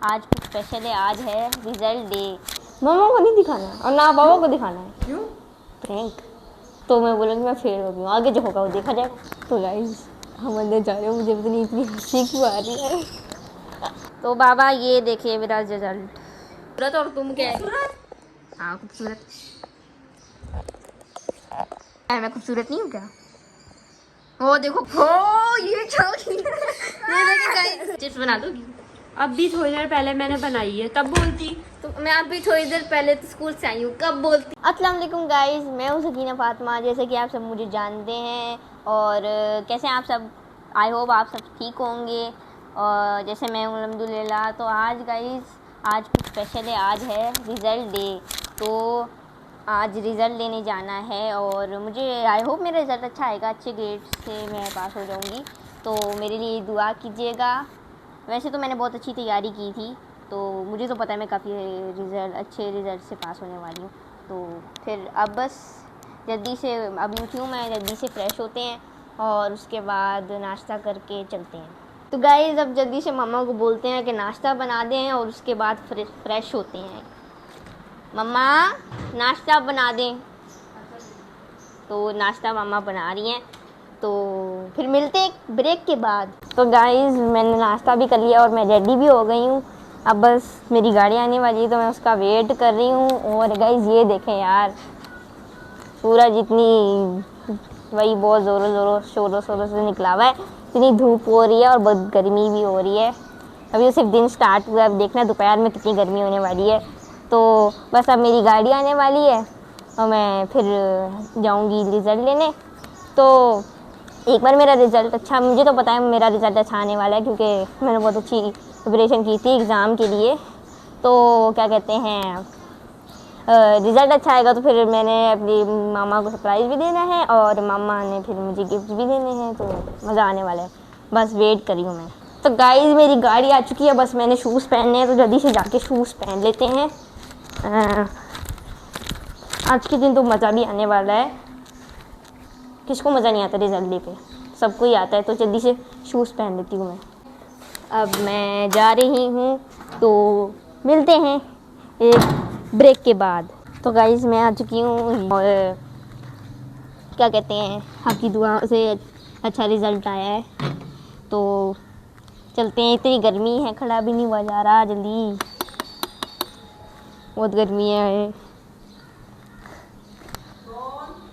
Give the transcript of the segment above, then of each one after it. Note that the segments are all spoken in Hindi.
आज कुछ स्पेशल है। आज है रिजल्ट डे। मम्मा को नहीं दिखाना है और ना पापा को दिखाना है। क्यों? प्रैंक। तो मैं बोलूँगी मैं फेल हो गई हूँ, आगे जो होगा वो देखा जाएगा। तो गाइस हम अंदर जा रहे हो, मुझे इतनी हंसी क्यों आ रही है। तो बाबा ये देखिए मेरा रिजल्ट। खूबसूरत और तुम क्या है? हाँ खूबसूरत। मैं खूबसूरत नहीं हूँ क्या? ओ देखो, हो ये क्या ये देखिए गाइस, चिप्स बना दोगी? अभी थोड़ी देर पहले मैंने बनाई है, तब बोलती। तो मैं अभी थोड़ी देर पहले तो स्कूल से आई हूँ, कब बोलती। अस्सलाम वालेकुम गाइस, मैं हूँ सकीना फातिमा, जैसे कि आप सब मुझे जानते हैं। और कैसे हैं आप सब? आई होप आप सब ठीक होंगे और जैसे मैं हूँ अल्हम्दुलिल्लाह। तो आज गाइस आज कुछ स्पेशल है। आज है रिज़ल्ट डे। तो आज रिज़ल्ट लेने जाना है और मुझे आई होप मेरा रिज़ल्ट अच्छा आएगा, अच्छे ग्रेड से मैं पास हो जाऊँगी। तो मेरे लिए दुआ कीजिएगा। वैसे तो मैंने बहुत अच्छी तैयारी की थी, तो मुझे तो पता है मैं काफ़ी अच्छे रिज़ल्ट से पास होने वाली हूँ। तो फिर अब बस जल्दी से अभी उठी हूँ मैं, जल्दी से फ़्रेश होते हैं और उसके बाद नाश्ता करके चलते हैं। तो गाइस अब जल्दी से मम्मा को बोलते हैं कि नाश्ता बना दें और उसके बाद फ्रेश होते हैं। मम्मा नाश्ता बना दें। तो नाश्ता मम्मा बना रही हैं, तो फिर मिलते हैं ब्रेक के बाद। तो गाइस मैंने नाश्ता भी कर लिया और मैं रेडी भी हो गई हूँ। अब बस मेरी गाड़ी आने वाली है तो मैं उसका वेट कर रही हूँ। और गाइस ये देखें यार, सूरज इतनी वही बहुत ज़ोरों शोरों से निकला हुआ है। इतनी धूप हो रही है और बहुत गर्मी भी हो रही है। अभी तो सिर्फ दिन स्टार्ट हुआ है, अब देखना दोपहर में कितनी गर्मी होने वाली है। तो बस अब मेरी गाड़ी आने वाली है और मैं फिर जाऊंगी रिज़ल्ट लेने। तो एक बार मेरा रिज़ल्ट अच्छा, मुझे तो पता है मेरा रिज़ल्ट अच्छा आने वाला है क्योंकि मैंने बहुत अच्छी प्रिपरेशन की थी एग्ज़ाम के लिए। तो क्या कहते हैं, रिज़ल्ट अच्छा आएगा तो फिर मैंने अपनी मामा को सरप्राइज़ भी देना है और मामा ने फिर मुझे गिफ्ट भी देने हैं। तो मज़ा आने वाला है, बस वेट करी हूँ मैं। तो गाइस मेरी गाड़ी आ चुकी है, बस मैंने शूज़ पहनने हैं तो जल्दी से जाके शूज़ पहन लेते हैं। आज के दिन तो मज़ा भी आने वाला है। किसको मज़ा नहीं आता रिज़ल्ट डे पे? सबको ही आता है। तो जल्दी से शूज़ पहन लेती हूँ मैं। अब मैं जा रही हूँ, तो मिलते हैं एक ब्रेक के बाद। तो गाइस मैं आ चुकी हूँ और क्या कहते हैं, आपकी दुआ से अच्छा रिज़ल्ट आया है। तो चलते हैं। इतनी गर्मी है, खड़ा भी नहीं हुआ जा रहा जल्दी, बहुत गर्मी है।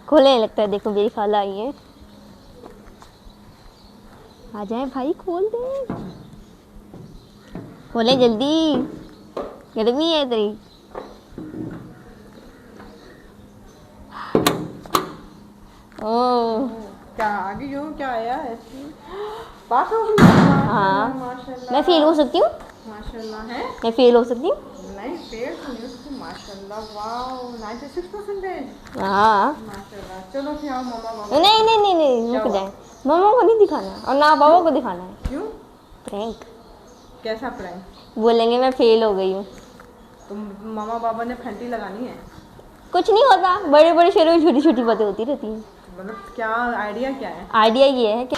खोलने लगता है, देखो मेरी खाला आई है। आ जाए भाई, खोल दे, खोले जल्दी, गर्मी है तेरी। ओह क्या आ गई हो? क्या आया ऐसी? पास हो गई? हाँ, माशाल्लाह। मैं फेल हो सकती हूँ? माशाल्लाह है। मैं फेल हो सकती हूँ? नहीं, फेल तो नहीं उसकी। माशाल्लाह, वाओ 96%। हाँ। माशाल्लाह। चलो फिर आओ मम्मा पापा। नहीं रुक जाए। मम्मा को नहीं दिखाना और ना पापा को दिखाना है। क्यों? प्रैंक। कैसा प्रैंक? बोलेंगे मैं फेल हो गई हूँ। तुम मामा पापा ने फंटी लगानी है? कुछ नहीं होता, बड़े बड़े शहरों में छोटी छोटी बातें होती रहती हैं। मतलब क्या आइडिया क्या है? आइडिया ये है कि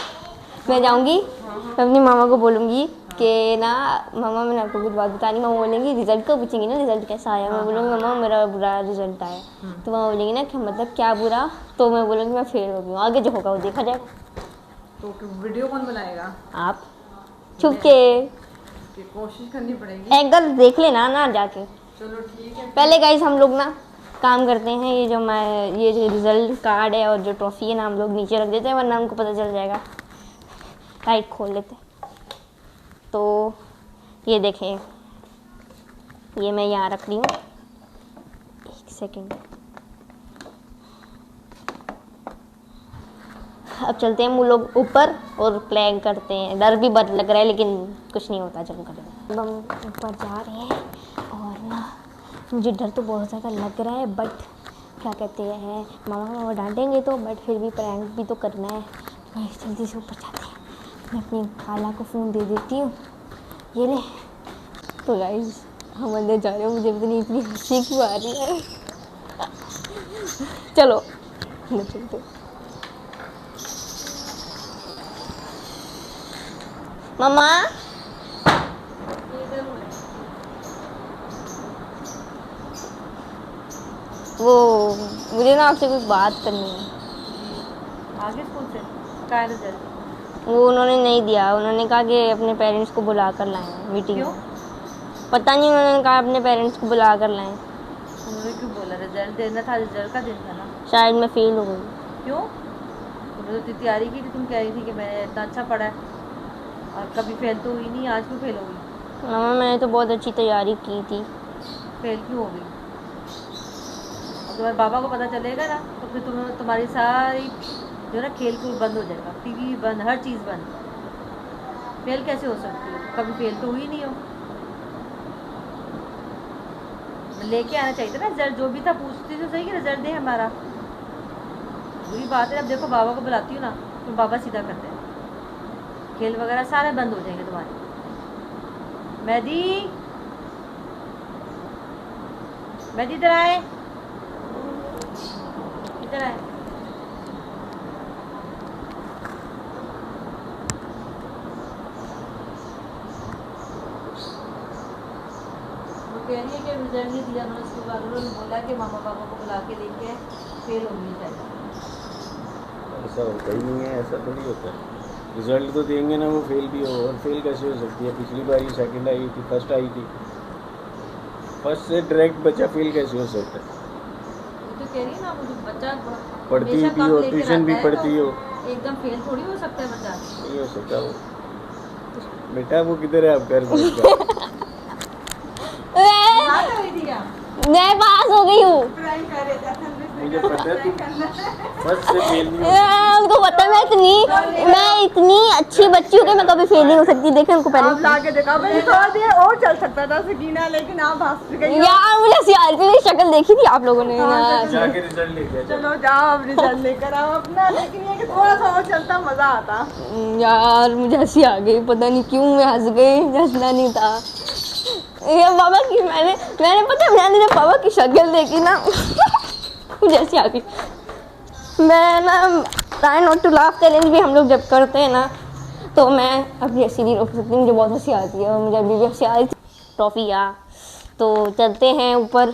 मैं जाऊँगी, मैं अपनी मामा को बोलूँगी कि ना मामा मैंने आपको कुछ बात बतानी। मामा बोलेंगी रिजल्ट को पूछेंगी ना, रिजल्ट कैसा आया? मैं बोलूँगी मामा मेरा बुरा रिजल्ट आया। तो मामा बोलेंगी ना कि मतलब क्या बुरा? तो मैं बोलूँगी मैं फेल हो गई हूँ, आगे जो होगा वो देखा जाएगा। तो वीडियो कौन बनाएगा? आप छुप के कोशिश करनी पड़ेगी। एंगल देख लेना ना जाके। चलो ठीक है। पहले गाइस हम लोग ना काम करते हैं, ये जो रिज़ल्ट कार्ड है और जो ट्रॉफी है ना हम लोग नीचे रख देते हैं, वरना हमको पता चल जाएगा। लाइट खोल लेते हैं। तो ये देखें, ये मैं यहाँ रख रही हूँ। एक सेकेंड। अब चलते हैं हम लोग ऊपर और प्लान करते हैं। डर भी बहुत लग रहा है लेकिन कुछ नहीं होता जब करें। हम ऊपर जा रहे हैं और ना मुझे डर तो बहुत ज़्यादा लग रहा है, बट क्या कहते हैं मामा डांटेंगे तो, बट फिर भी प्रैंक भी तो करना है। तो जल्दी से ऊपर जाते हैं। मैं अपनी खाला को फ़ोन दे देती हूँ, ये ले। तो गाइस हम अंदर जा रहे हो, मुझे इतनी हंसी क्यों आ रही है। चलो अंदर चलते। मम्मा वो मुझे ना आपसे कुछ बात करनी है। आगे स्कूल से क्या रिजल्ट? वो उन्होंने नहीं दिया, उन्होंने कहा कि अपने पेरेंट्स को बुला कर लाएं मीटिंग क्यों? में। पता नहीं, उन्होंने कहा अपने पेरेंट्स को बुला कर लाएं। उन्होंने क्यों बोला? रिजल्ट देना था, रिजल्ट का दिन था ना। शायद मैं फेल हो गई। क्यों? तुमने तो तैयारी की थी, तुम कह रही थी कि मैंने इतना अच्छा पढ़ा है और कभी फेल तो हुई नहीं, आज क्यों फेल हो गई? मामा मैंने तो बहुत अच्छी तैयारी की थी। फेल क्यों हो गई? अब तुम्हारे बाबा को पता चलेगा ना तो फिर तुम्हारी सारी जो ना खेल कूद बंद हो जाएगा, टीवी बंद, हर चीज़ बंद। फेल कैसे हो सकती हो? कभी फेल तो हुई नहीं हो। लेके आना चाहिए था ना रिजल्ट, जो भी था पूछती तो सही कि रिजल्ट दे हमारा। वही बात है, अब देखो बाबा को बुलाती हूँ ना तो बाबा सीधा करते हैं, खेल वगैरह सारे बंद हो जाएंगे तुम्हारे। मेहदी, मेहदी इधर आए, इधर आए। कह रही है कि रिजल्ट नहीं दिया उन्होंने, स्कूल वालों ने बोला कि मामा पापा को बुला के लेके फेल हो गई चाहिए। ऐसा होता ही नहीं है, ऐसा थोड़ी होता है। रिजल्ट तो देंगे ना, वो फेल भी हो। और फेल कैसे हो सकती है? पिछली बार ही सेकंड आई थी, फर्स्ट आई थी। फर्स्ट से डायरेक्ट बच्चा फेल कैसे हो सकता है? ये तो कह रही है ना, मुझे बच्चा पढ़ती हमेशा भी कम हो, लेके ट्यूशन भी आता है, पढ़ती तो हो, एकदम फेल थोड़ी हो सकता है बच्चा। नहीं हो सकता वो। बेटा वो किधर है आपका रिजल्ट? बात कर रही थी क्या? मैं पास हो गई हूँ। मुझे पता है फर्स्ट से फेल नहीं हो। उनको पता है मैं इतनी अच्छी बच्ची हूँ कि मैं कभी फेल नहीं हो सकती। देखें उनको आप पहले लाके देखा, मैंने थोड़ा देर और चल सकता था सकीना, लेकिन आप भाग गई। यार मुझे सियार की शक्ल देखी थी आप लोगों ने यार। जाके रिजल्ट लेके आ, चलो जाओ अब रिजल्ट लेकर आओ अपना, लेकिन ये कि थोड़ा सा और चलता मजा आता। यार मुझे हंसी आ गई, पता नहीं क्यों मैं हंस गई, हंसना नहीं था। ये पापा की मैंने पता है, मैंने जब पापा की शक्ल देखी ना मुझे हंसी आ गई। मैं ना try not to laugh challenge भी हम लोग जब करते हैं ना तो मैं अपनी हंसी नहीं रोक सकती, मुझे बहुत हंसी आती है और मुझे अभी भी हंसी आ रही थी। ट्रॉफी आ तो चलते हैं ऊपर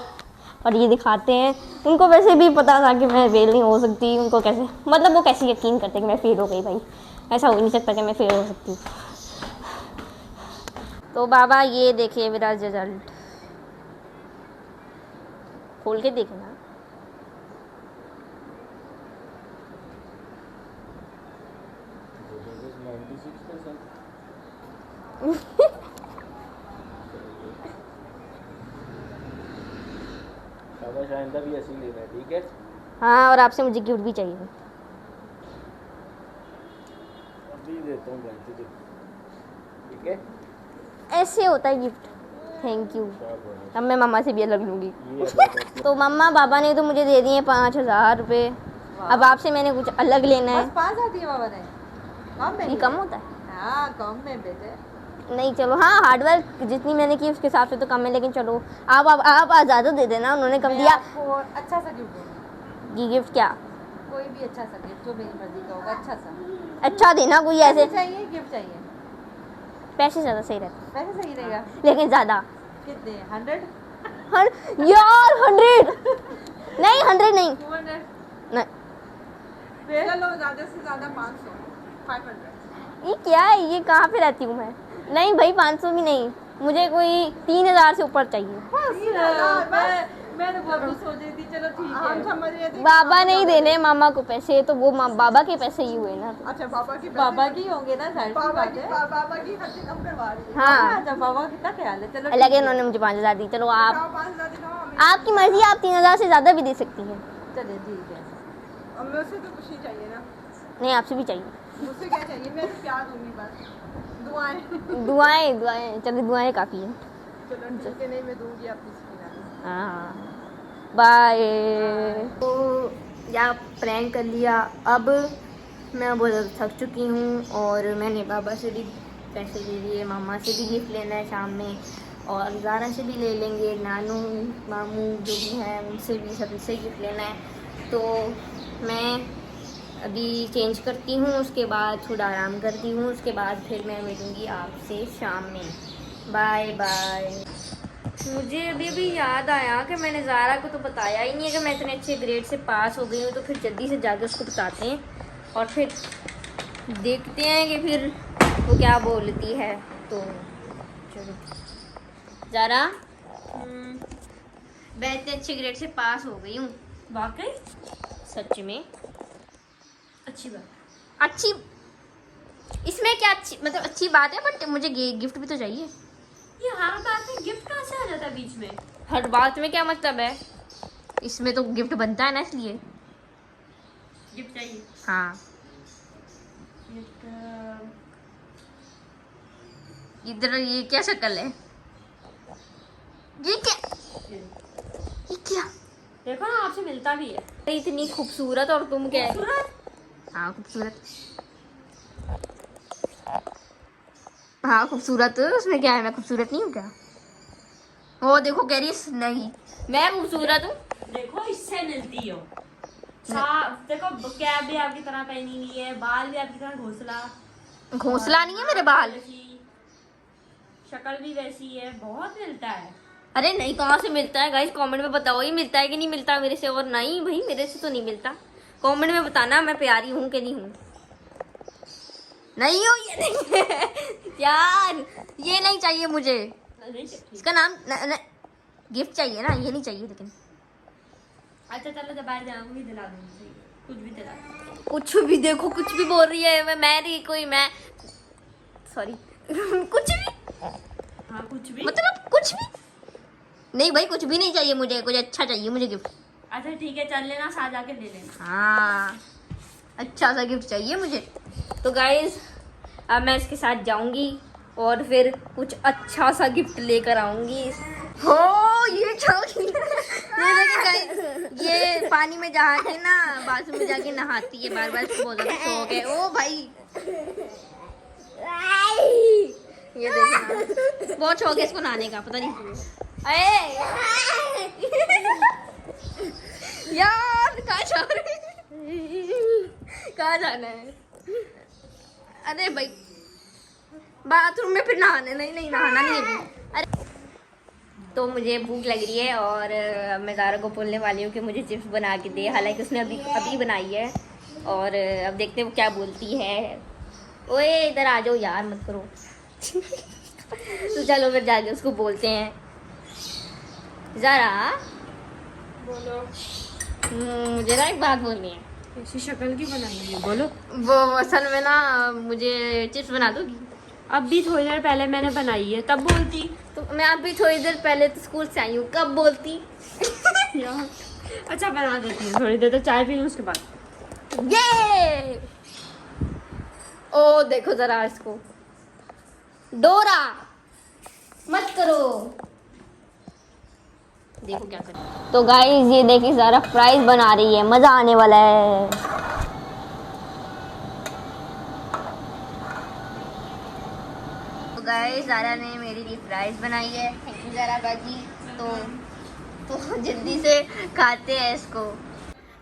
और ये दिखाते हैं। उनको वैसे भी पता था कि मैं फेल नहीं हो सकती, उनको कैसे मतलब वो कैसे यकीन करते कि मैं फेल हो गई। भाई ऐसा हो नहीं सकता कि मैं फेल हो सकती। तो बाबा ये देखिए मेरा रिजल्ट, खोल के देखना। शाबाश, आइंदा भी ऐसे ही लेना है, ठीक है? हाँ और आपसे मुझे गिफ्ट भी चाहिए। अभी देता हूँ भाई तुझे, ठीक है? ऐसे होता है गिफ्ट। Thank you. शाबाश। अब मैं मम्मा से भी अलग लूँगी। ये है तो मम्मा बाबा ने तो मुझे दे दिए 5,000 रुपये। अब आपसे मैंने कुछ अलग लेना बस है। 5 दिए बाबा ने, कम में ये लिए? कम होता है? हाँ कम में बेटे। नहीं चलो, हाँ हार्डवर्क जितनी मैंने की उसके हिसाब से तो कम है, लेकिन चलो आप ज़्यादा दे देना, उन्होंने कम मैं दिया। आपको अच्छा सा गिफ्ट दूंगी, ये गिफ्ट क्या? कोई भी अच्छा सा गिफ्ट जो मेरी मर्जी का होगा, अच्छा सा। अच्छा देना कोई पैसे ऐसे। चाहिए गिफ्ट चाहिए? पैसे ज़्यादा सही रहता पैसे सही रहेगा। लेकिन ज़्यादा। कितने? 100? यार 100 नहीं, 100 नहीं 200? नहीं। चलो ज़्यादा से ज़्यादा 500, 500। ये क्या है? ये कहाँ पे रहती हूँ मैं? नहीं भाई 500 भी नहीं, मुझे कोई 3,000 से ऊपर चाहिए। मैं तो बहुत कुछ सोच रही थी, चलो ठीक है। हम समझ रहे थे बाबा नहीं देने मामा को पैसे, तो वो बाबा के पैसे ही हुए ना। अच्छा बाबा की होंगे ना, जाहिर सी बात है। बाबा की खर्चे कम करवा रही है। हाँ अच्छा बाबा का कितना ख्याल है। चलो अलग है, उन्होंने मुझे 5,000 दी। चलो आप 5,000 दिखाओ हमें। आपकी मर्जी, आप 3,000 से ज़्यादा भी दे सकती हैं। चलिए ठीक है। अब मुझसे तो कुछ ही चाहिए ना। नहीं आपसे भी चाहिए। मुझसे क्या चाहिए? मैं तो प्यार दूंगी बस, दुआएं। दुआएं चलो, दुआएं काफ़ी हैं। चलो ठीक है, नहीं मैं दूंगी आपकी स्किन। हाँ बाय। तो या प्रैंक कर लिया। अब मैं बहुत थक चुकी हूँ और मैंने बाबा से भी पैसे ले लिए, मामा से भी गिफ्ट लेना है शाम में और ज़ारा से भी ले लेंगे, नानू मामू जो भी हैं उनसे भी, सभी से गिफ्ट लेना है। तो मैं अभी चेंज करती हूँ, उसके बाद थोड़ा आराम करती हूँ, उसके बाद फिर मैं मिलूँगी आपसे शाम में। Bye bye. मुझे अभी अभी याद आया कि मैंने ज़ारा को तो बताया ही नहीं है कि मैं इतने अच्छे ग्रेड से पास हो गई हूँ, तो फिर जल्दी से जाके उसको बताते हैं और फिर देखते हैं कि फिर वो क्या बोलती है। तो चलो ज़ारा, मैं इतने अच्छे ग्रेड से पास हो गई हूँ। वाकई सच में अच्छी बात। अच्छी, इसमें क्या अच्छी, मतलब अच्छी बात है, बट मुझे गिफ्ट भी तो चाहिए। ये हर बात में गिफ्ट कहाँ से आ जाता है बीच में? हर बात में क्या मतलब है? इसमें तो गिफ्ट बनता है ना, इसलिए गिफ्ट चाहिए। हाँ। गिफ्ट इधर ये क्या शक्ल है? ये क्या, ये क्या? देखो ना, आपसे मिलता भी है। इतनी खूबसूरत और तुम क्या है? खूबसूरत? हाँ खूबसूरत। हाँ खूबसूरत, उसमें क्या है? मैं खूबसूरत नहीं हूँ क्या? वो देखो कह रही है नहीं मैं खूबसूरत हूँ। देखो इससे मिलती हो। देखो कैप भी आपकी तरह पहनी हुई है, बाल भी आपकी तरह घोंसला। घोंसला नहीं है मेरे बाल। शक्ल भी वैसी है, बहुत मिलता है। अरे नहीं, कहाँ से मिलता है गाइस? कमेंट में बताओ, ये मिलता है कि नहीं मिलता मेरे से? और नहीं भाई, मेरे से तो नहीं मिलता। कमेंट में बताना मैं प्यारी हूँ कि नहीं हूँ। नहीं हो ये नहीं यार, ये नहीं चाहिए मुझे। नहीं इसका नाम गिफ्ट चाहिए ना, ये नहीं चाहिए। लेकिन अच्छा चलो, जब बाहर जाऊंगी दिला दूंगी, कुछ भी दिला दूंगी। कुछ भी, देखो कुछ भी बोल रही है। मैं नहीं कोई, मैं सॉरी कुछ भी, हाँ कुछ भी। मतलब कुछ भी नहीं भाई, कुछ भी नहीं चाहिए मुझे, कुछ अच्छा चाहिए मुझे गिफ्ट। अच्छा ठीक है, चल लेना, साथ जाके ले लेना। हाँ अच्छा सा गिफ्ट चाहिए मुझे। तो गाइज अब मैं इसके साथ जाऊंगी और फिर कुछ अच्छा सा गिफ्ट लेकर आऊंगी। हो ये देखिए गाइज, ये पानी में जा के ना बाथरूम में जाके नहाती है बार बार, इसको बहुत ज्यादा शौक है। ओ भाई ये देखना, बहुत शौक है इसको नहाने का, पता नहीं। अरे यार कहाँ जा रहे हैं? कहाँ जाना है? अरे भाई बाथरूम में फिर नहाने, नहीं नहाना नहीं है। अरे तो मुझे भूख लग रही है और मैं ज़ारा को बोलने वाली हूँ कि मुझे चिप्स बना के दे। हालांकि उसने अभी बनाई है और अब देखते हैं वो क्या बोलती है। ओए इधर आ जाओ यार, मत करो तो चलो फिर जाके उसको बोलते हैं। ज़ारा बोलो। मुझे ना एक बात बोलनी है। ऐसी शक्ल की बनाई है, बोलो। वो असल में ना मुझे चिप्स बना दोगी? अब भी थोड़ी देर पहले मैंने बनाई है, तब बोलती। तो मैं अभी थोड़ी देर पहले तो स्कूल से आई हूँ, कब बोलती? अच्छा बना देती हूँ, थोड़ी देर तो चाय पी लूँ उसके बाद। ये ओ देखो जरा इसको, डोरा मत करो, देखो क्या कर। तो गाइस ये देखिए ज़ारा फ्राइज बना रही है, मजा आने वाला है। तो गाइस ज़ारा ने मेरे लिए फ्राइज बनाई है। थैंक यू ज़ारा बाजी। तो जल्दी से खाते हैं इसको।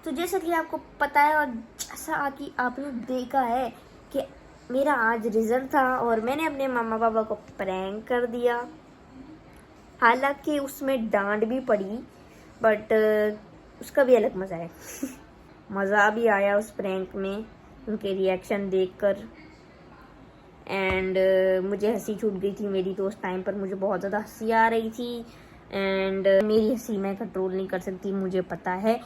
तो जैसा कि आपको पता है और जैसा कि आपने देखा है कि मेरा आज रिजल्ट था और मैंने अपने मामा पापा को प्रैंक कर दिया। हालांकि उसमें डांट भी पड़ी, बट उसका भी अलग मज़ा है मज़ा भी आया उस प्रैंक में, उनके रिएक्शन देखकर। एंड मुझे हंसी छूट गई थी मेरी, तो उस टाइम पर मुझे बहुत ज़्यादा हंसी आ रही थी। एंड मेरी हंसी मैं कंट्रोल नहीं कर सकती, मुझे पता है।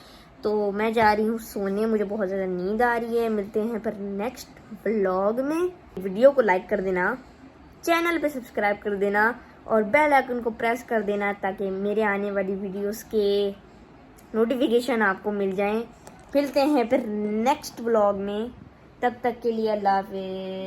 तो मैं जा रही हूँ सोने, मुझे बहुत ज़्यादा नींद आ रही है। मिलते हैं फिर नेक्स्ट व्लॉग में। वीडियो को लाइक कर देना, चैनल पे सब्सक्राइब कर देना और बेल आइकन को प्रेस कर देना ताकि मेरे आने वाली वीडियोस के नोटिफिकेशन आपको मिल जाएं। मिलते हैं फिर नेक्स्ट व्लॉग में, तब तक के लिए अल्लाह हाफिज़।